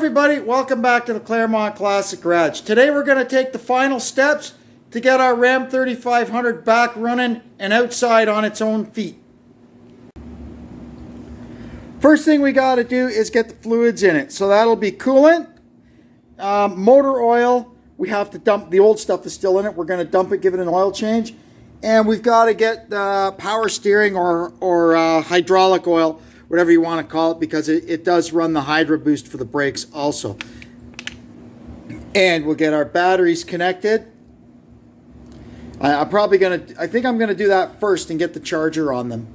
everybody, welcome back to the Claremont Classic Garage. Today we're going to take the final steps to get our Ram 3500 back running and outside on its own feet. First thing we got to do is get the fluids in it. So that'll be coolant, motor oil. We have to dump, the old stuff is still in it. We're going to dump it, give it an oil change. And we've got to get power steering or hydraulic oil, whatever you want to call it, because it does run the Hydro Boost for the brakes also. And we'll get our batteries connected. I think I'm gonna do that first and get the charger on them.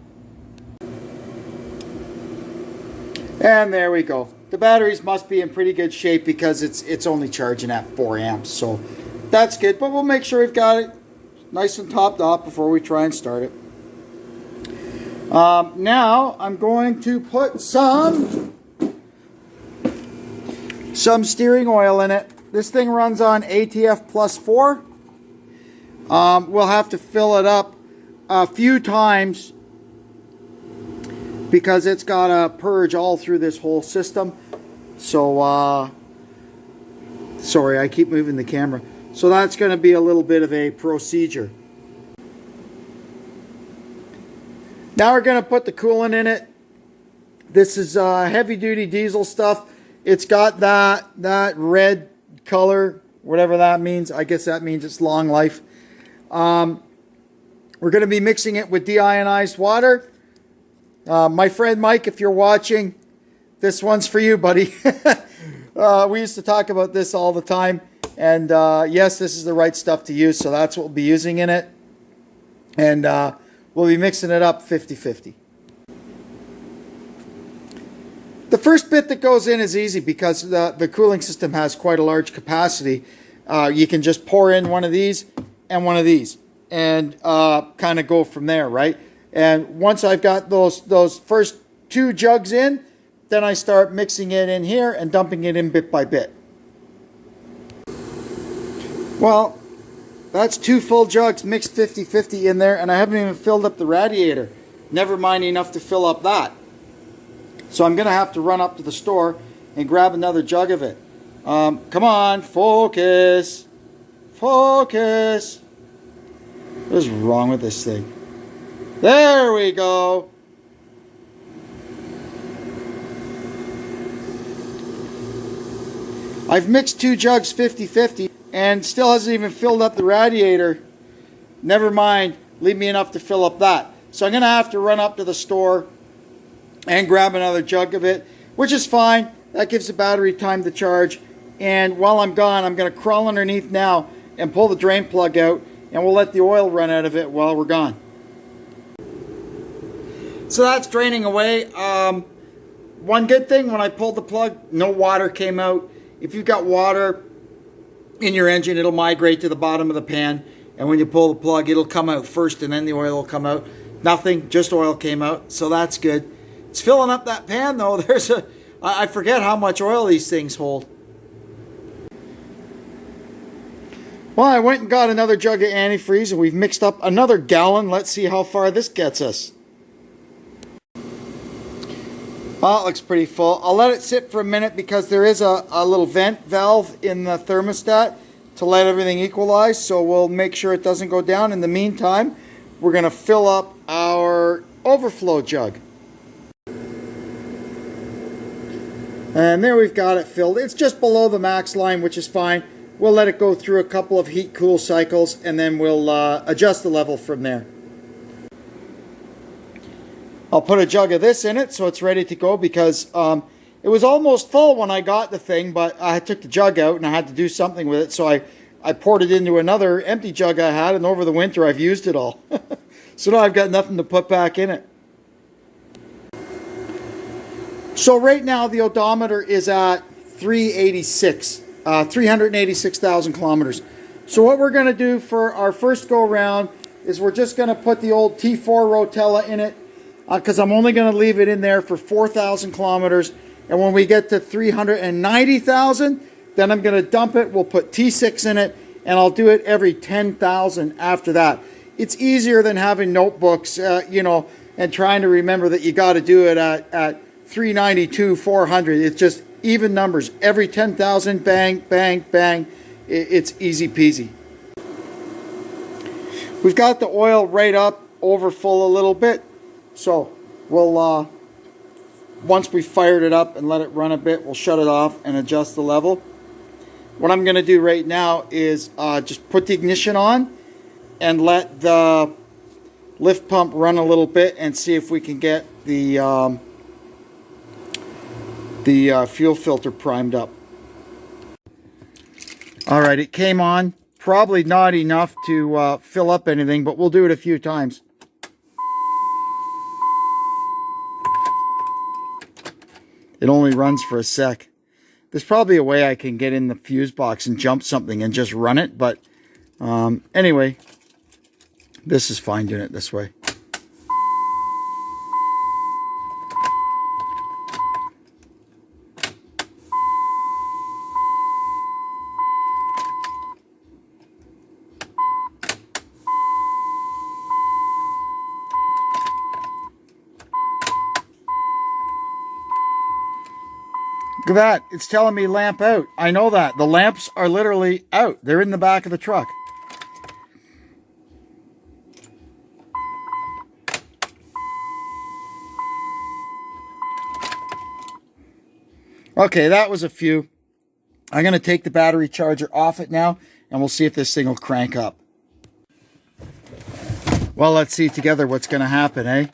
And there we go. The batteries must be in pretty good shape because it's only charging at 4 amps, so that's good. But we'll make sure we've got it nice and topped off before we try and start it. Now I'm going to put some steering oil in it. This thing runs on ATF plus 4. We'll have to fill it up a few times because it's got to purge all through this whole system. So, sorry, I keep moving the camera. So that's going to be a little bit of a procedure. Now we're going to put the coolant in it. This is heavy duty diesel stuff. It's got that red color, whatever that means. I guess that means it's long life. We're going to be mixing it with deionized water. My friend Mike, if you're watching, this one's for you, buddy. We used to talk about this all the time. And yes, this is the right stuff to use. So that's what we'll be using in it. And we'll be mixing it up 50-50. The first bit that goes in is easy because the cooling system has quite a large capacity. You can just pour in one of these and one of these and kind of go from there, right? And once I've got those first 2 jugs in, then I start mixing it in here and dumping it in bit by bit. Well, that's 2 full jugs mixed 50-50 in there, and I haven't even filled up the radiator. Never mind enough to fill up that. So I'm going to have to run up to the store and grab another jug of it. Come on, focus. Focus. What is wrong with this thing? There we go. I've mixed 2 jugs 50-50. And still hasn't even filled up the radiator. Never mind, leave me enough to fill up that. So I'm going to have to run up to the store and grab another jug of it, which is fine. That gives the battery time to charge. And while I'm gone, I'm going to crawl underneath now and pull the drain plug out, and we'll let the oil run out of it while we're gone. So that's draining away. One good thing, when I pulled the plug, no water came out. If you've got water in your engine, it'll migrate to the bottom of the pan, and when you pull the plug, it'll come out first and then the oil will come out. Nothing, just oil came out, so that's good. It's filling up that pan though. I forget how much oil these things hold. Well, I went and got another jug of antifreeze, and we've mixed up another gallon. Let's see how far this gets us. Well, it looks pretty full. I'll let it sit for a minute because there is a little vent valve in the thermostat to let everything equalize. So we'll make sure it doesn't go down. In the meantime, we're going to fill up our overflow jug. And there we've got it filled. It's just below the max line, which is fine. We'll let it go through a couple of heat-cool cycles, and then we'll adjust the level from there. I'll put a jug of this in it so it's ready to go because it was almost full when I got the thing, but I took the jug out and I had to do something with it. So I poured it into another empty jug I had, and over the winter I've used it all. So now I've got nothing to put back in it. So right now the odometer is at 386,000 kilometers. So what we're going to do for our first go round is we're just going to put the old T4 Rotella in it. Because I'm only going to leave it in there for 4,000 kilometers. And when we get to 390,000, then I'm going to dump it. We'll put T6 in it, and I'll do it every 10,000 after that. It's easier than having notebooks, and trying to remember that you got to do it at 392, 400. It's just even numbers. Every 10,000, bang, bang, bang. It's easy peasy. We've got the oil right up, over full a little bit. So we'll, once we fired it up and let it run a bit, we'll shut it off and adjust the level. What I'm going to do right now is just put the ignition on and let the lift pump run a little bit and see if we can get the fuel filter primed up. All right, it came on. Probably not enough to fill up anything, but we'll do it a few times. It only runs for a sec. There's probably a way I can get in the fuse box and jump something and just run it, but anyway, this is fine doing it this way. Look at that. It's telling me lamp out. I know that. The lamps are literally out. They're in the back of the truck. Okay, that was a few. I'm going to take the battery charger off it now, and we'll see if this thing will crank up. Well, let's see together what's going to happen, eh?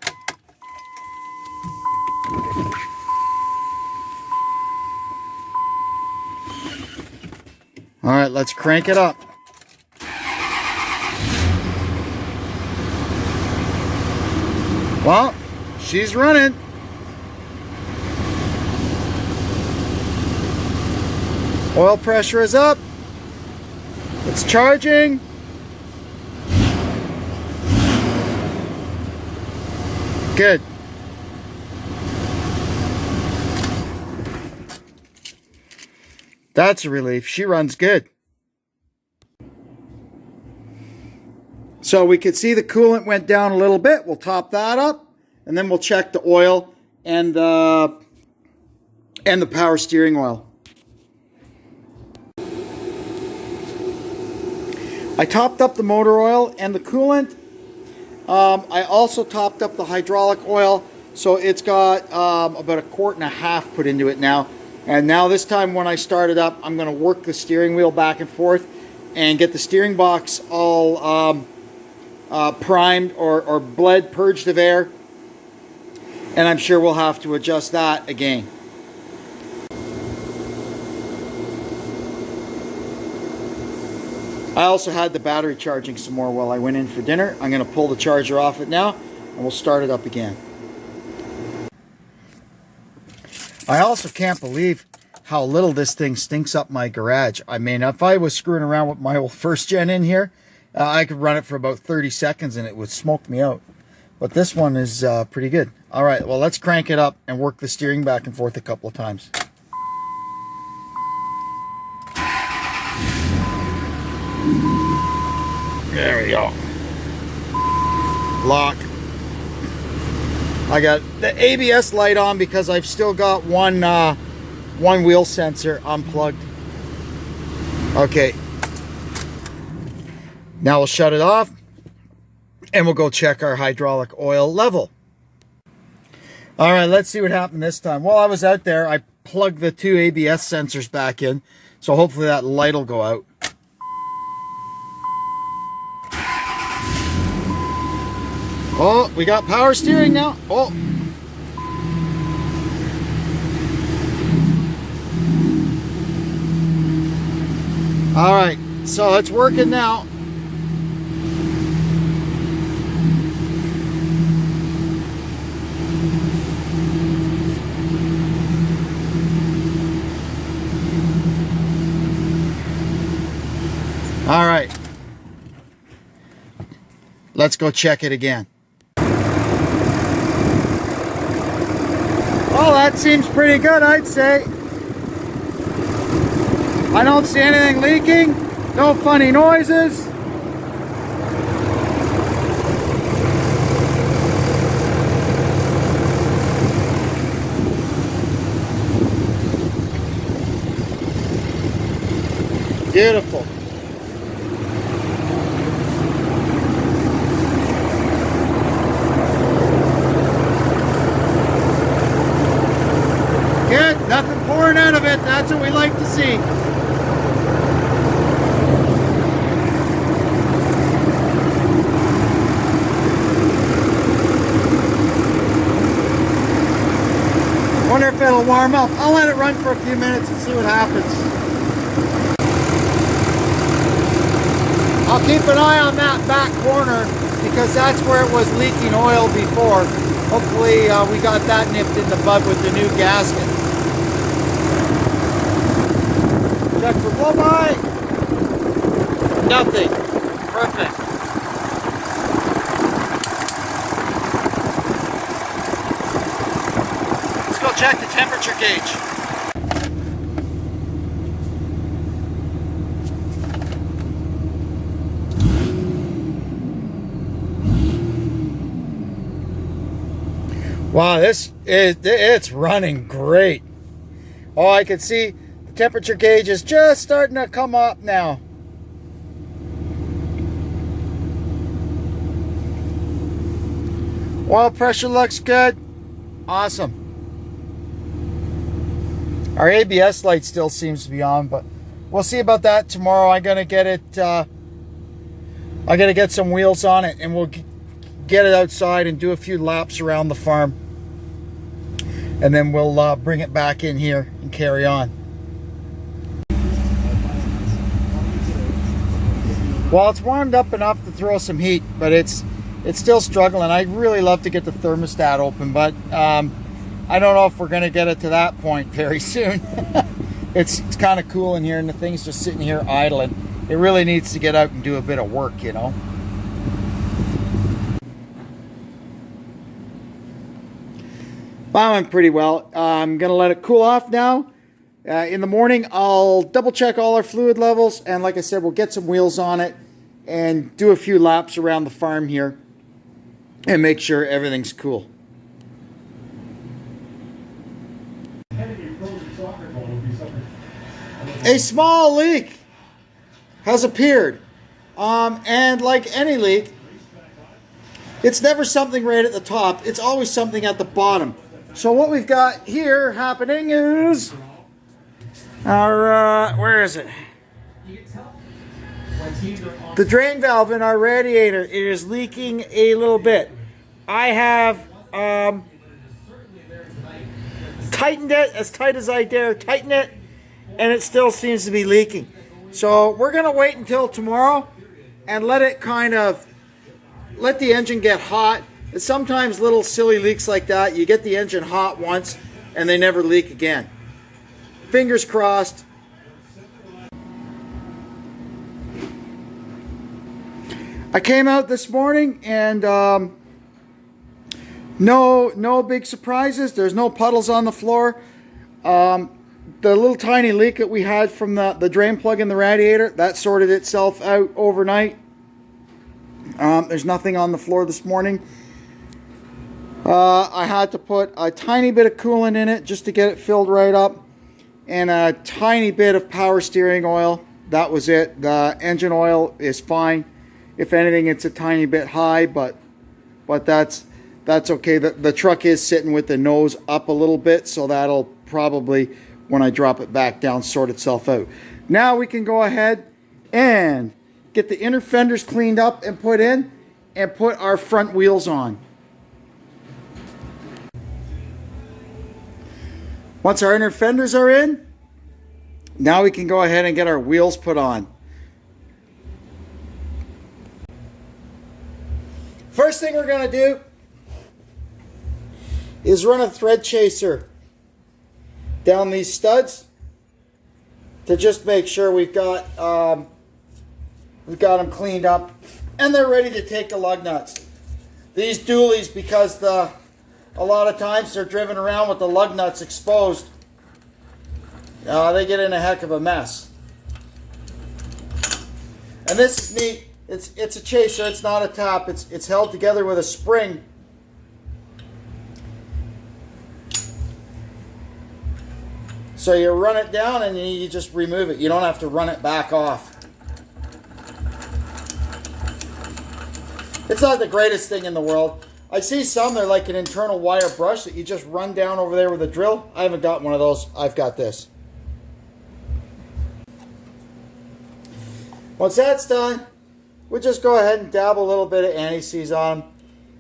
All right, let's crank it up. Well, she's running. Oil pressure is up. It's charging. Good. That's a relief. She runs good. So we could see the coolant went down a little bit. We'll top that up, and then we'll check the oil and the power steering oil. I topped up the motor oil and the coolant. I also topped up the hydraulic oil, so it's got about 1.5 quarts put into it now. And now this time when I start it up, I'm going to work the steering wheel back and forth and get the steering box all primed or bled, purged of air. And I'm sure we'll have to adjust that again. I also had the battery charging some more while I went in for dinner. I'm going to pull the charger off it now and we'll start it up again. I also can't believe how little this thing stinks up my garage. I mean, if I was screwing around with my old first gen in here, I could run it for about 30 seconds and it would smoke me out. But this one is pretty good. All right, well, let's crank it up and work the steering back and forth a couple of times. There we go. Lock. I got the ABS light on because I've still got one wheel sensor unplugged. Okay. Now we'll shut it off and we'll go check our hydraulic oil level. All right, let's see what happened this time. While I was out there, I plugged the 2 ABS sensors back in, so hopefully that light will go out. Oh, we got power steering now. Oh. All right, so it's working now. All right. Let's go check it again. Well, that seems pretty good, I'd say. I don't see anything leaking, no funny noises. Beautiful. Good, nothing pouring out of it. That's what we like to see. Wonder if it'll warm up. I'll let it run for a few minutes and see what happens. I'll keep an eye on that back corner because that's where it was leaking oil before. Hopefully we got that nipped in the bud with the new gasket. Check for blow by. Nothing. Perfect. Let's go check the temperature gauge. Wow, it's running great. Oh, I can see the temperature gauge is just starting to come up now. Oil pressure looks good. Awesome. Our ABS light still seems to be on, but we'll see about that tomorrow. I'm gonna get it. I gotta get some wheels on it, and we'll get it outside and do a few laps around the farm, and then we'll bring it back in here and carry on. Well, it's warmed up enough to throw some heat, but it's still struggling. I'd really love to get the thermostat open, but I don't know if we're going to get it to that point very soon. It's kind of cool in here, and the thing's just sitting here idling. It really needs to get out and do a bit of work, you know. Well, went pretty well. I'm going to let it cool off now. In the morning, I'll double check all our fluid levels, and like I said, we'll get some wheels on it and do a few laps around the farm here and make sure everything's cool. A small leak has appeared, and like any leak, it's never something right at the top. It's always something at the bottom. So what we've got here happening is our, where is it? The drain valve in our radiator is leaking a little bit. I have tightened it as tight as I dare tighten it, and it still seems to be leaking. So we're going to wait until tomorrow and let it let the engine get hot. It's sometimes little silly leaks like that. You get the engine hot once and they never leak again. Fingers crossed. I came out this morning and no big surprises. There's no puddles on the floor. The little tiny leak that we had from the drain plug in the radiator, that sorted itself out overnight. There's nothing on the floor this morning. I had to put a tiny bit of coolant in it just to get it filled right up, and a tiny bit of power steering oil. That was it. The engine oil is fine. If anything, it's a tiny bit high, but that's okay. The truck is sitting with the nose up a little bit, so that'll probably, when I drop it back down, sort itself out. Now we can go ahead and get the inner fenders cleaned up and put in, and put our front wheels on. Once our inner fenders are in, now we can go ahead and get our wheels put on. First thing we're going to do is run a thread chaser down these studs to just make sure we've got them cleaned up and they're ready to take the lug nuts. These dualies, because a lot of times they're driven around with the lug nuts exposed, they get in a heck of a mess. And this is neat. It's a chaser. It's not a tap. It's held together with a spring. So you run it down and you just remove it. You don't have to run it back off. It's not the greatest thing in the world. I see some, they're like an internal wire brush that you just run down over there with a drill. I haven't got one of those. I've got this. Once that's done, we'll just go ahead and dab a little bit of anti-seize on them.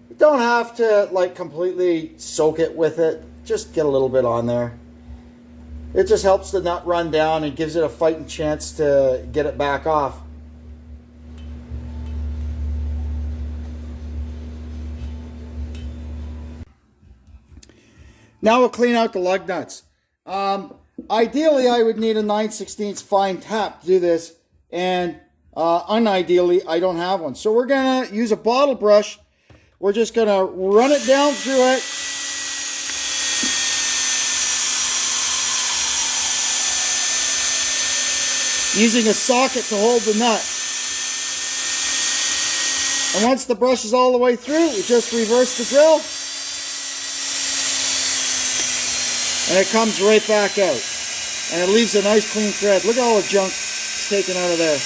You don't have to like completely soak it with it. Just get a little bit on there. It just helps the nut run down and gives it a fighting chance to get it back off. Now we'll clean out the lug nuts. Ideally, I would need a 9/16 fine tap to do this, and unideally, I don't have one. So we're gonna use a bottle brush. We're just gonna run it down through it. Using a socket to hold the nut. And once the brush is all the way through, we just reverse the drill. And it comes right back out. And it leaves a nice clean thread. Look at all the junk it's taken out of there.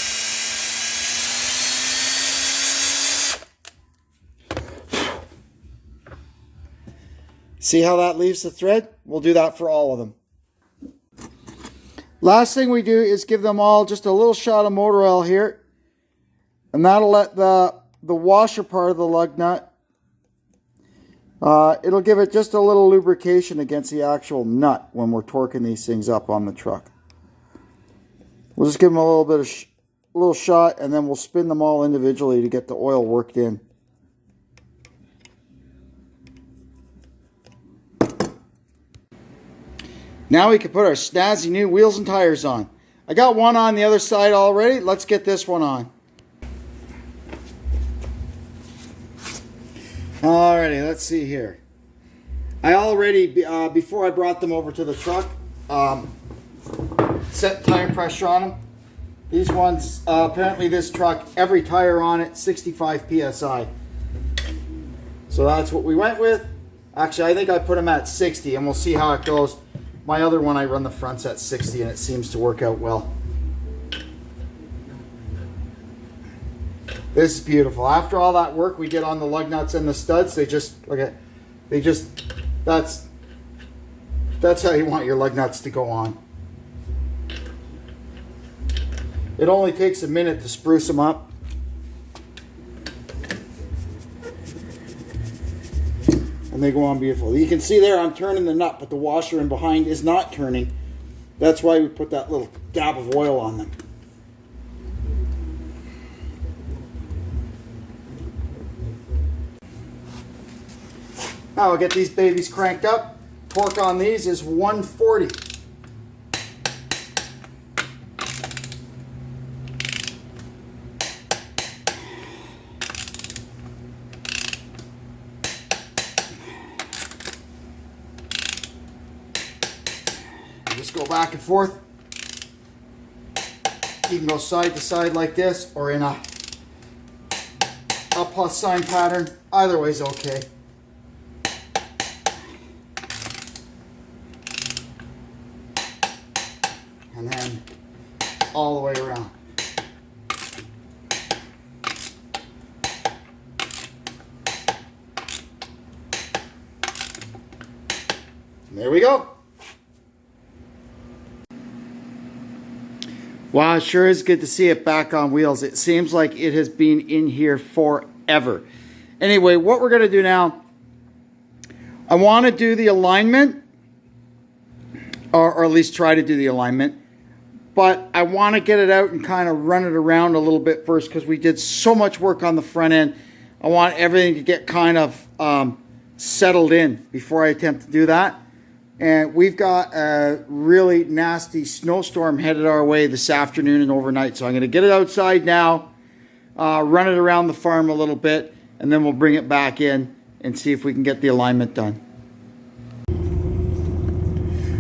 See how that leaves the thread? We'll do that for all of them. Last thing we do is give them all just a little shot of motor oil here. And that'll let the washer part of the lug nut, it'll give it just a little lubrication against the actual nut when we're torquing these things up on the truck. We'll just give them a little bit of a little shot, and then we'll spin them all individually to get the oil worked in. Now we can put our snazzy new wheels and tires on. I got one on the other side already. Let's get this one on. Alrighty, let's see here. I already, before I brought them over to the truck, set tire pressure on them. These ones, apparently this truck, every tire on it, 65 PSI. So that's what we went with. Actually, I think I put them at 60, and we'll see how it goes. My other one, I run the fronts at 60, and it seems to work out well. This is beautiful. After all that work we get on the lug nuts and the studs, they just, look at, they just, that's how you want your lug nuts to go on. It only takes a minute to spruce them up. And they go on beautiful. You can see there I'm turning the nut, but the washer in behind is not turning. That's why we put that little dab of oil on them. Now I'll get these babies cranked up. Torque on these is 140. Just go back and forth. You can go side to side like this, or in a plus sign pattern. Either way is okay. And then all the way around. And there we go. Wow, it sure is good to see it back on wheels. It seems like it has been in here forever. Anyway, what we're going to do now, I want to do the alignment, or at least try to do the alignment. But I want to get it out and kind of run it around a little bit first, because we did so much work on the front end. I want everything to get kind of settled in before I attempt to do that. And we've got a really nasty snowstorm headed our way this afternoon and overnight. So I'm going to get it outside now, run it around the farm a little bit, and then we'll bring it back in and see if we can get the alignment done.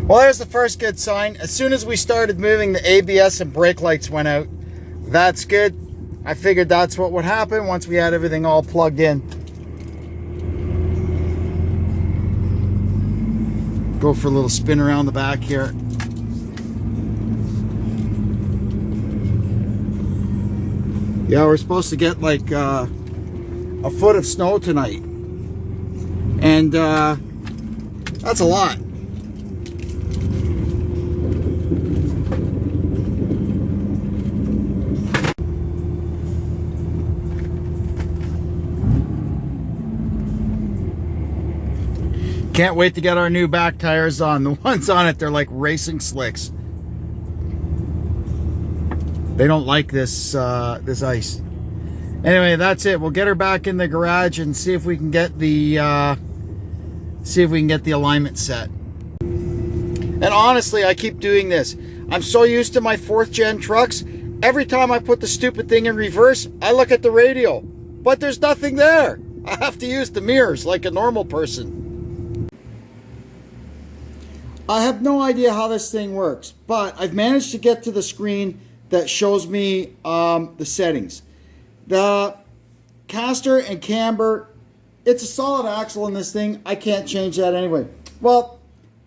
Well, there's the first good sign. As soon as we started moving, the ABS and brake lights went out. That's good. I figured that's what would happen once we had everything all plugged in. Go for a little spin around the back here. Yeah, we're supposed to get like a foot of snow tonight. And that's a lot. Can't wait to get our new back tires on. The ones on it, they're like racing slicks. They don't like this this ice. Anyway, that's it. We'll get her back in the garage and see if we can get the alignment set. And honestly, I keep doing this. I'm so used to my 4th gen trucks. Every time I put the stupid thing in reverse, I look at the radio, but there's nothing there. I have to use the mirrors like a normal person. I have no idea how this thing works, but I've managed to get to the screen that shows me the settings. The caster and camber, it's a solid axle in this thing. I can't change that anyway. Well,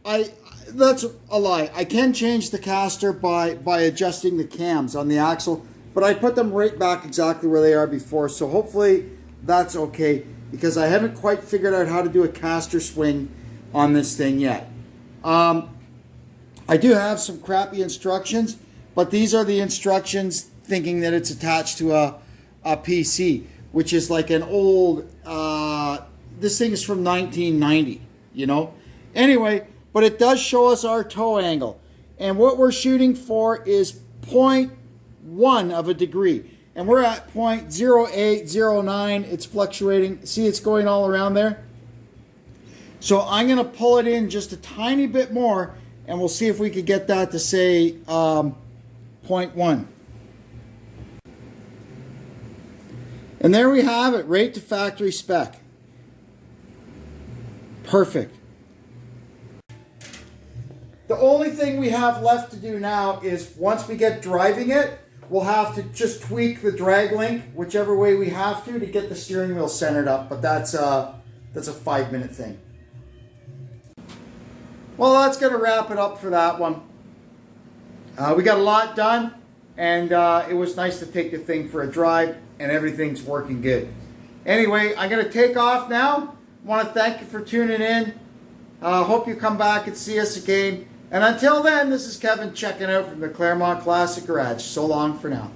that's a lie. I can change the caster by adjusting the cams on the axle, but I put them right back exactly where they are before, so hopefully that's okay, because I haven't quite figured out how to do a caster swing on this thing yet. I do have some crappy instructions, but these are the instructions thinking that it's attached to a PC, which is like an old, this thing is from 1990, you know? Anyway, but it does show us our toe angle. And what we're shooting for is 0.1 of a degree. And we're at 0.0809. It's fluctuating. See, it's going all around there. So I'm going to pull it in just a tiny bit more, and we'll see if we could get that to say 0.1. And there we have it, right to factory spec. Perfect. The only thing we have left to do now is once we get driving it, we'll have to just tweak the drag link, whichever way we have to get the steering wheel centered up. But that's a 5-minute thing. Well, that's going to wrap it up for that one. We got a lot done, and it was nice to take the thing for a drive, and everything's working good. Anyway, I'm going to take off now. I want to thank you for tuning in. Hope you come back and see us again. And until then, this is Kevin checking out from the Claremont Classic Garage. So long for now.